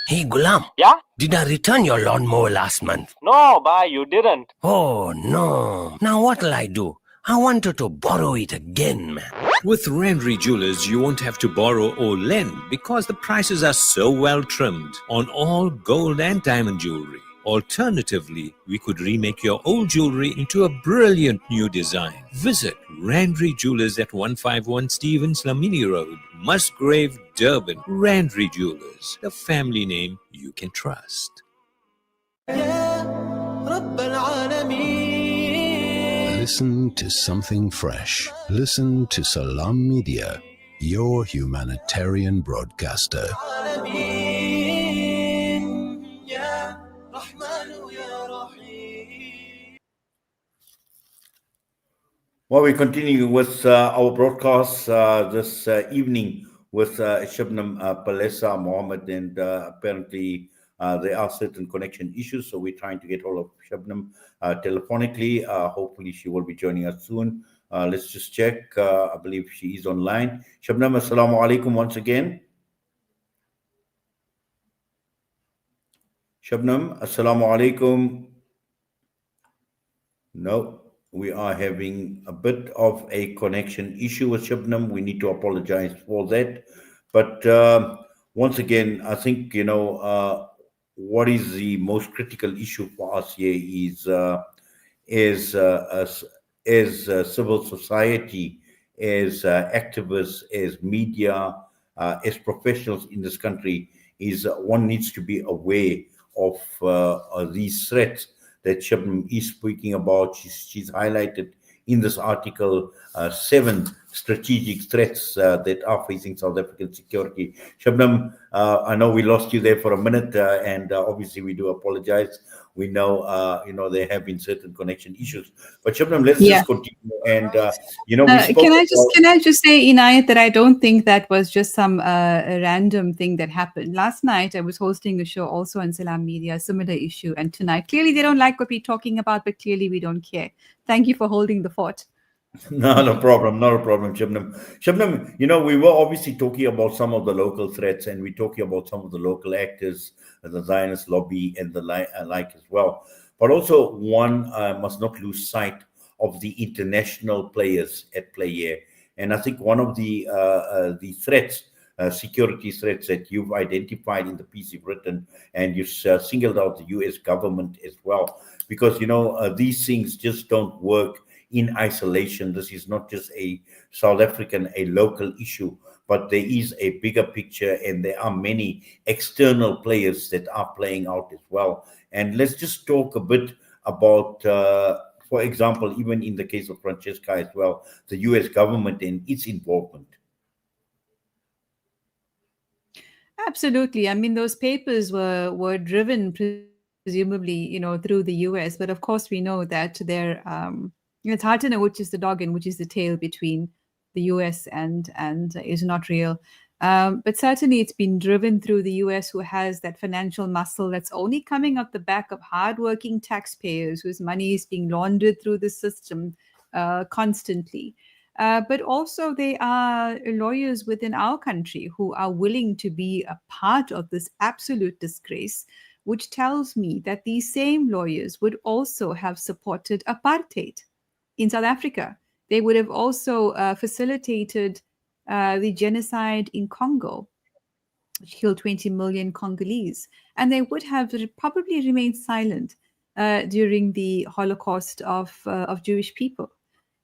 Hey Gulam.
Yeah?
Did I return your lawnmower last month?
No, bye, you didn't.
Oh no. Now what'll I do? I wanted to borrow it again, man.
With Randry Jewelers, you won't have to borrow or lend because the prices are so well trimmed on all gold and diamond jewelry. Alternatively, we could remake your old jewelry into a brilliant new design. Visit Randry Jewelers at 151 Stevens Lamini Road, Musgrave, Durban. Randry Jewelers, the family name you can trust.
Listen to something fresh. Listen to Salam Media, your humanitarian broadcaster.
Well, we continue with our broadcast this evening with Shabnam Palesa Mohamed, and apparently there are certain connection issues, so we're trying to get hold of Shabnam telephonically. Hopefully she will be joining us soon. Let's just check. I believe she is online. Shabnam, assalamu alaikum once again. Shabnam, assalamu alaikum. No. We are having a bit of a connection issue with Shabnam. We need to apologize for that. But once again, I think, what is the most critical issue for us here is as civil society, as activists, as media, as professionals in this country, is one needs to be aware of these threats that Shabnam is speaking about. She's highlighted in this article 7 strategic threats that are facing South African security. Shabnam, I know we lost you there for a minute, and obviously we do apologize. We know, there have been certain connection issues. But Shabnam, let's just continue. And we spoke.
Can I just say, Inayat, that I don't think that was just some a random thing that happened. Last night, I was hosting a show also on Salam Media, similar issue, and tonight, clearly they don't like what we're talking about, but clearly we don't care. Thank you for holding the fort.
Not a problem, Shabnam. Shabnam, we were obviously talking about some of the local threats, and we're talking about some of the local actors, the Zionist lobby, and the like as well. But also, one must not lose sight of the international players at play here. And I think one of the threats, security threats that you've identified in the piece you've written, and you've singled out the U.S. government as well, because these things just don't work in isolation. This is not just a South African, a local issue, but there is a bigger picture, and there are many external players that are playing out as well. And let's just talk a bit about, for example, even in the case of Francesca as well, the US government and its involvement.
Absolutely. I mean, those papers were driven presumably, through the US, but of course we know that they're it's hard to know which is the dog and which is the tail between the US and is not real. But certainly it's been driven through the US, who has that financial muscle that's only coming off the back of hardworking taxpayers whose money is being laundered through the system constantly. But also there are lawyers within our country who are willing to be a part of this absolute disgrace, which tells me that these same lawyers would also have supported apartheid in South Africa. They would have also facilitated the genocide in Congo, which killed 20 million Congolese. And they would have probably remained silent during the Holocaust of Jewish people.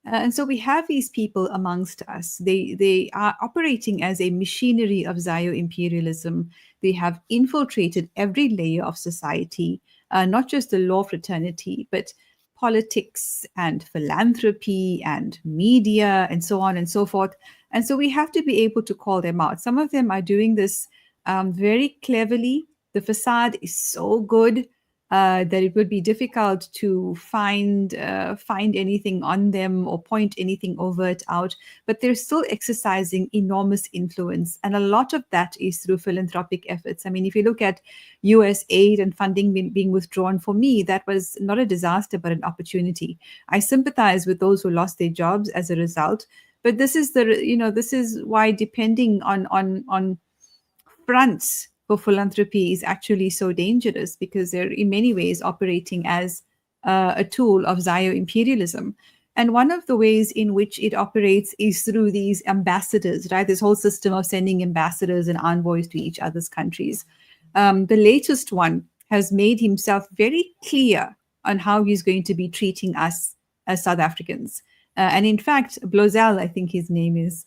And so we have these people amongst us. They are operating as a machinery of Zio-imperialism. They have infiltrated every layer of society, not just the law fraternity, but politics and philanthropy and media and so on and so forth. And so we have to be able to call them out. Some of them are doing this very cleverly. The facade is so good that it would be difficult to find anything on them or point anything overt out, but they're still exercising enormous influence. And a lot of that is through philanthropic efforts. I mean, if you look at US aid and funding being withdrawn, for me, that was not a disaster, but an opportunity. I sympathize with those who lost their jobs as a result. But this is this is why depending on fronts for philanthropy is actually so dangerous, because they're in many ways operating as a tool of Zio-imperialism. And one of the ways in which it operates is through these ambassadors, right? This whole system of sending ambassadors and envoys to each other's countries. The latest one has made himself very clear on how he's going to be treating us as South Africans. And in fact, Blozell, I think his name is,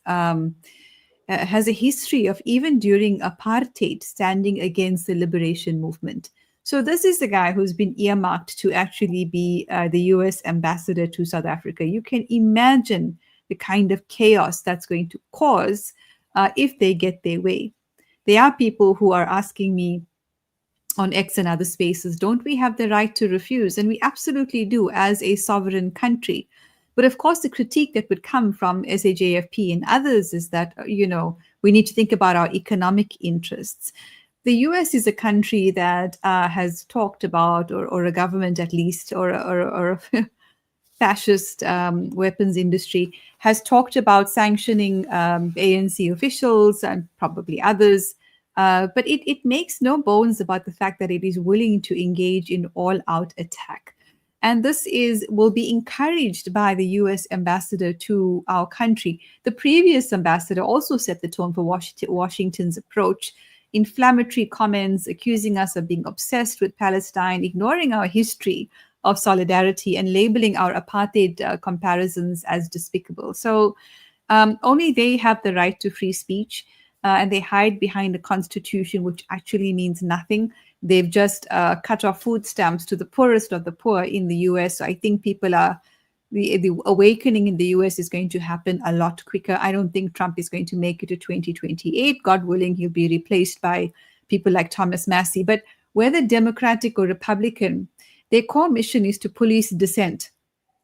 has a history of, even during apartheid, standing against the liberation movement. So this is the guy who's been earmarked to actually be the US ambassador to South Africa. You can imagine the kind of chaos that's going to cause if they get their way. There are people who are asking me on X and other spaces, don't we have the right to refuse? And we absolutely do as a sovereign country. But of course, the critique that would come from SAJFP and others is that, we need to think about our economic interests. The US is a country that has talked about, or a government at least, or a fascist weapons industry, has talked about sanctioning ANC officials and probably others. But it makes no bones about the fact that it is willing to engage in all-out attack. And this will be encouraged by the US ambassador to our country. The previous ambassador also set the tone for Washington's approach. Inflammatory comments accusing us of being obsessed with Palestine, ignoring our history of solidarity, and labeling our apartheid comparisons as despicable. So only they have the right to free speech, and they hide behind the Constitution, which actually means nothing. They've just cut off food stamps to the poorest of the poor in the US. So I think people are the awakening in the US is going to happen a lot quicker. I don't think Trump is going to make it to 2028. God willing, he'll be replaced by people like Thomas Massey. But whether Democratic or Republican, their core mission is to police dissent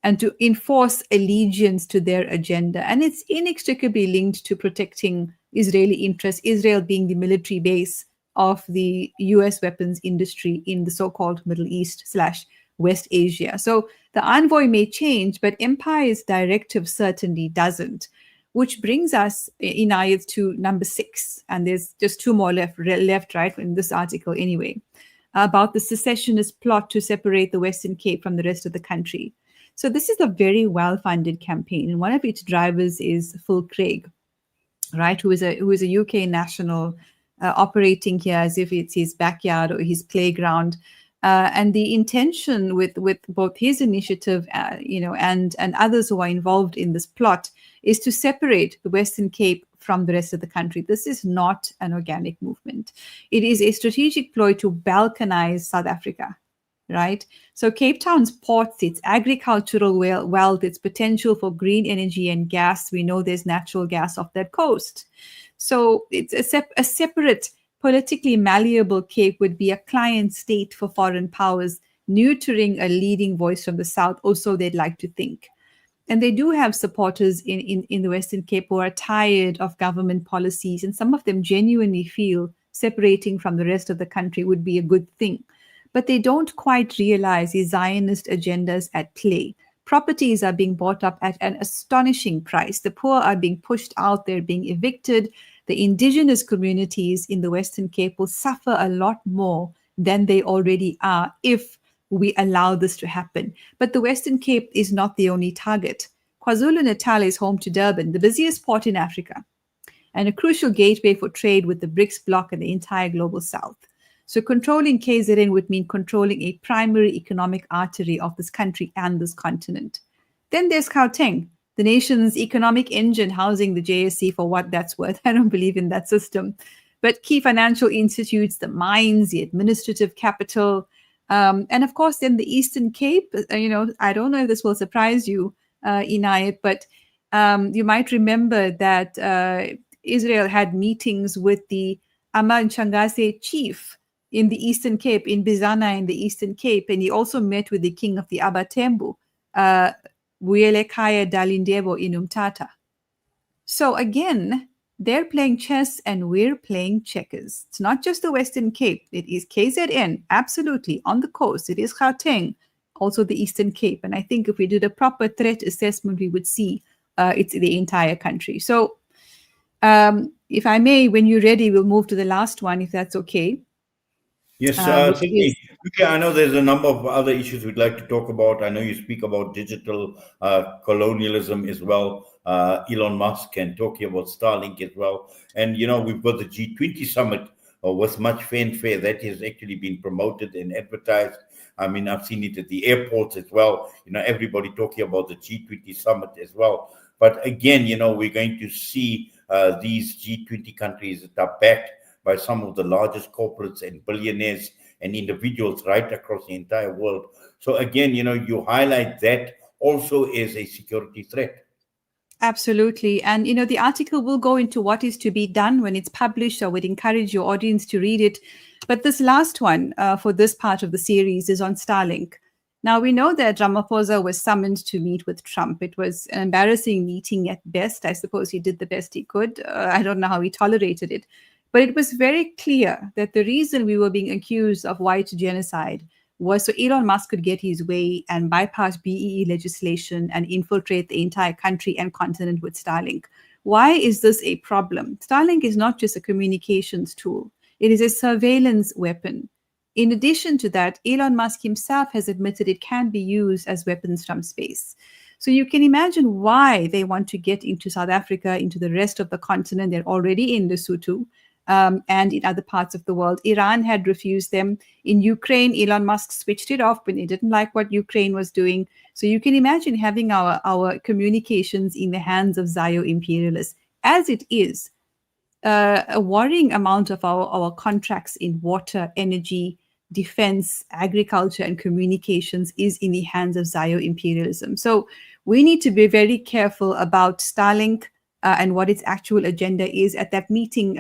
and to enforce allegiance to their agenda. And it's inextricably linked to protecting Israeli interests, Israel being the military base of the US weapons industry in the so-called Middle East/West Asia. So the envoy may change, but empire's directive certainly doesn't, which brings us, Inayat, to number 6. And there's just 2 more left, right, in this article anyway, about the secessionist plot to separate the Western Cape from the rest of the country. So this is a very well-funded campaign, and one of its drivers is Phil Craig, right, who is a UK national operating here as if it's his backyard or his playground. And the intention with both his initiative, and others who are involved in this plot is to separate the Western Cape from the rest of the country. This is not an organic movement. It is a strategic ploy to balkanize South Africa. Right? So Cape Town's ports, its agricultural wealth, its potential for green energy and gas, we know there's natural gas off that coast. So it's a separate, politically malleable Cape would be a client state for foreign powers, neutering a leading voice from the South, or so they'd like to think. And they do have supporters in the Western Cape who are tired of government policies, and some of them genuinely feel separating from the rest of the country would be a good thing. But they don't quite realize the Zionist agendas at play. Properties are being bought up at an astonishing price. The poor are being pushed out, they're being evicted. The indigenous communities in the Western Cape will suffer a lot more than they already are if we allow this to happen. But the Western Cape is not the only target. KwaZulu-Natal is home to Durban, the busiest port in Africa, and a crucial gateway for trade with the BRICS bloc and the entire global South. So controlling KZN would mean controlling a primary economic artery of this country and this continent. Then there's Gauteng, the nation's economic engine housing the JSE for what that's worth. I don't believe in that system. But key financial institutes, the mines, the administrative capital, and of course then the Eastern Cape. I don't know if this will surprise you, Inayat, but you might remember that Israel had meetings with the Ahmad Changase chief in the Eastern Cape, in Bizana in the Eastern Cape, and he also met with the king of the Abatembu, Vuyelekaya Dalindebo in Umtata. So again, they're playing chess and we're playing checkers. It's not just the Western Cape. It is KZN, absolutely, on the coast. It is Gauteng, also the Eastern Cape. And I think if we did a proper threat assessment, we would see it's the entire country. So if I may, when you're ready, we'll move to the last one, if that's okay.
Yes, certainly. I know there's a number of other issues we'd like to talk about. I know you speak about digital colonialism as well. Elon Musk, and talking about Starlink as well. And, we've got the G20 summit with much fanfare that has actually been promoted and advertised. I mean, I've seen it at the airports as well. Everybody talking about the G20 summit as well. But again, we're going to see these G20 countries that are backed by some of the largest corporates and billionaires and individuals right across the entire world. So again, you highlight that also as a security threat.
Absolutely. And, the article will go into what is to be done when it's published. I would encourage your audience to read it. But this last one for this part of the series is on Starlink. Now, we know that Ramaphosa was summoned to meet with Trump. It was an embarrassing meeting at best. I suppose he did the best he could. I don't know how he tolerated it. But it was very clear that the reason we were being accused of white genocide was so Elon Musk could get his way and bypass BEE legislation and infiltrate the entire country and continent with Starlink. Why is this a problem? Starlink is not just a communications tool. It is a surveillance weapon. In addition to that, Elon Musk himself has admitted it can be used as weapons from space. So you can imagine why they want to get into South Africa, into the rest of the continent. They're already in Lesotho. And in other parts of the world. Iran had refused them. In Ukraine, Elon Musk switched it off when he didn't like what Ukraine was doing. So you can imagine having our communications in the hands of Zio-imperialists. As it is, a worrying amount of our contracts in water, energy, defense, agriculture, and communications is in the hands of Zio-imperialism. So we need to be very careful about Starlink and what its actual agenda is. At that meeting,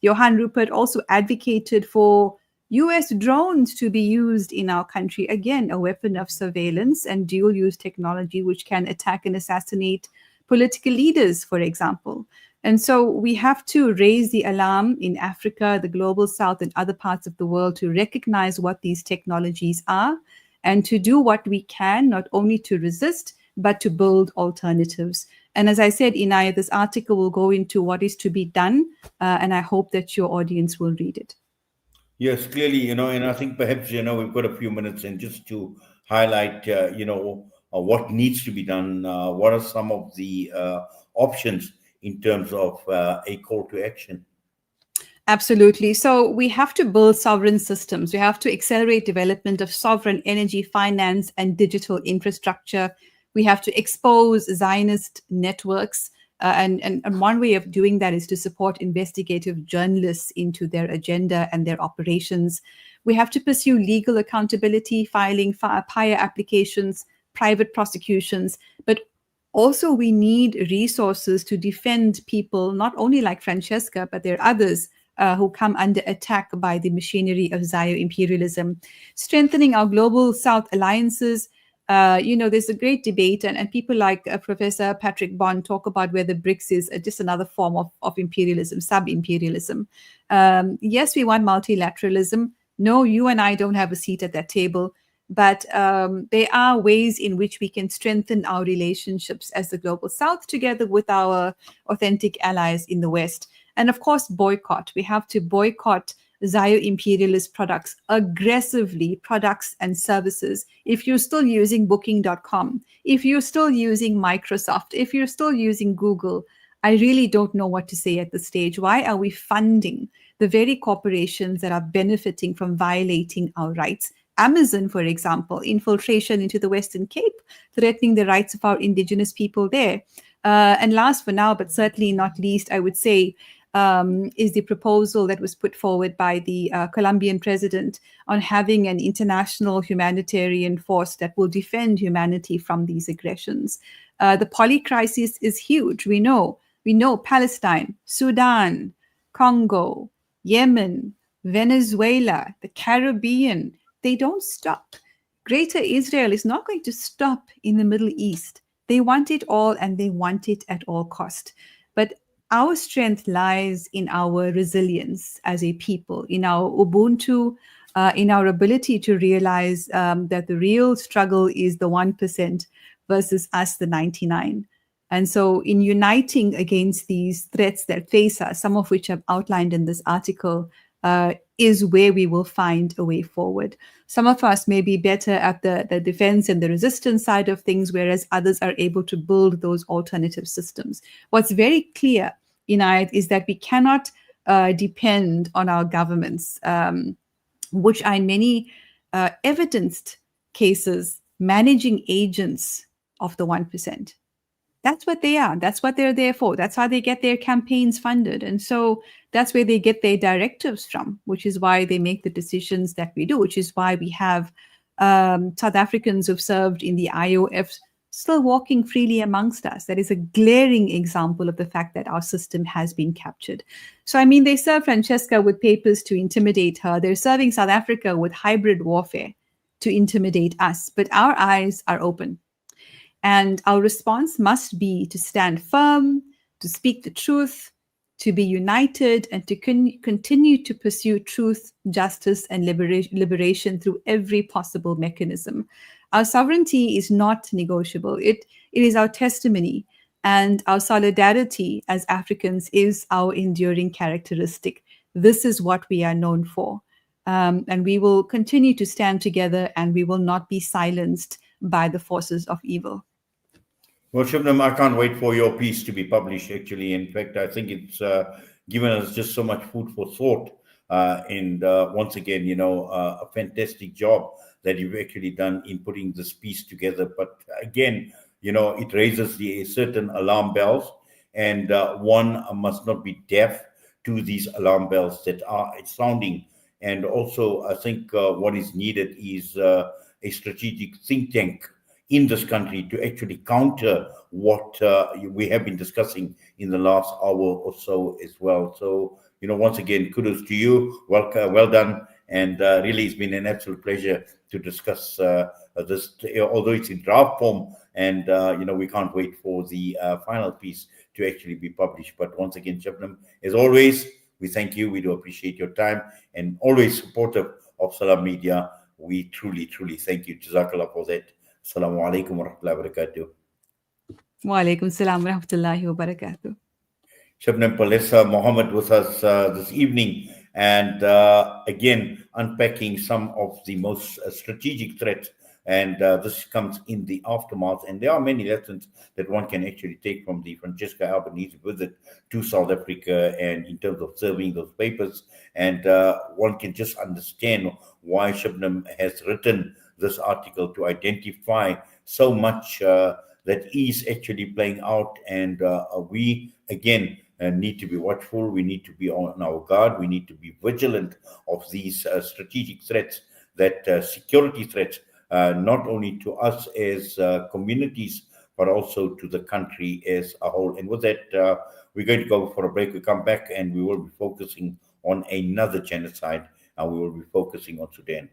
Johan Rupert also advocated for US drones to be used in our country. Again, a weapon of surveillance and dual-use technology which can attack and assassinate political leaders, for example. And so we have to raise the alarm in Africa, the global south, and other parts of the world to recognize what these technologies are and to do what we can, not only to resist, but to build alternatives. And as I said, Inayat, this article will go into what is to be done, and I hope that your audience will read it.
Yes, clearly, and I think perhaps, we've got a few minutes and just to highlight, what needs to be done, what are some of the options in terms of a call to action?
Absolutely. So we have to build sovereign systems. We have to accelerate development of sovereign energy, finance, and digital infrastructure. We have to expose Zionist networks. And one way of doing that is to support investigative journalists into their agenda and their operations. We have to pursue legal accountability, filing PIA applications, private prosecutions, but also we need resources to defend people, not only like Francesca, but there are others who come under attack by the machinery of Zio imperialism. Strengthening our global South alliances. There's a great debate, and people like Professor Patrick Bond talk about whether BRICS is just another form of imperialism, sub-imperialism. Yes, we want multilateralism. No, you and I don't have a seat at that table. But there are ways in which we can strengthen our relationships as the global South together with our authentic allies in the West. And of course, boycott. We have to boycott Zio imperialist products aggressively, products and services. If you're still using booking.com, if you're still using Microsoft, if you're still using Google, I really don't know what to say at this stage. Why are we funding the very corporations that are benefiting from violating our rights? Amazon, for example, infiltration into the Western Cape, threatening the rights of our indigenous people there. And last for now, but certainly not least, I would say, is the proposal that was put forward by the Colombian president on having an international humanitarian force that will defend humanity from these aggressions. The poly crisis is huge. We know Palestine, Sudan, Congo, Yemen, Venezuela, the Caribbean. They don't stop. Greater Israel is not going to stop in the Middle East. They want it all, and they want it at all cost. But our strength lies in our resilience as a people, in our Ubuntu, in our ability to realize that the real struggle is the 1% versus us, the 99%. And so in uniting against these threats that face us, some of which I've outlined in this article, is where we will find a way forward. Some of us may be better at the defense and the resistance side of things, whereas others are able to build those alternative systems. What's very clear, Inayat, is that we cannot depend on our governments, which are in many evidenced cases managing agents of the 1%. That's what they are. That's what they're there for. That's how they get their campaigns funded. And so that's where they get their directives from, which is why they make the decisions that we do, which is why we have South Africans who've served in the IOF still walking freely amongst us. That is a glaring example of the fact that our system has been captured. So, I mean, they serve Francesca with papers to intimidate her. They're serving South Africa with hybrid warfare to intimidate us. But our eyes are open. And our response must be to stand firm, to speak the truth, to be united, and to continue to pursue truth, justice, and liberation through every possible mechanism. Our sovereignty is not negotiable. It is our testimony, and our solidarity as Africans is our enduring characteristic. This is what we are known for. And we will continue to stand together, and we will not be silenced by the forces of evil.
Well, Shabnam, I can't wait for your piece to be published, actually. In fact, I think it's given us just so much food for thought. And once again, a fantastic job that you've actually done in putting this piece together. But again, it raises the certain alarm bells, and one must not be deaf to these alarm bells that are sounding. And also, I think what is needed is a strategic think tank in this country to actually counter what we have been discussing in the last hour or so as well. So, once again, kudos to you. Well done. And really, it's been an absolute pleasure to discuss this, although it's in draft form. And, we can't wait for the final piece to actually be published. But once again, Shabnam, as always, we thank you. We do appreciate your time and always supportive of Salam Media. We truly, truly thank you. Jazakallah for that. Assalamu alaikum wa rahmatullahi wa barakatuh.
Wa alaikum salam wa rahmatullahi wa barakatuh.
Shabnam Palesa Mohamed with us this evening, and again unpacking some of the most strategic threats, and this comes in the aftermath, and there are many lessons that one can actually take from the Francesca Albanese visit to South Africa, and in terms of serving those papers, and one can just understand why Shabnam has written this article to identify so much that is actually playing out, and we again need to be watchful. We need to be on our guard. We need to be vigilant of these strategic threats, that security threats, not only to us as communities, but also to the country as a whole. And with that, we're going to go for a break. We come back and we will be focusing on another genocide, and we will be focusing on Sudan.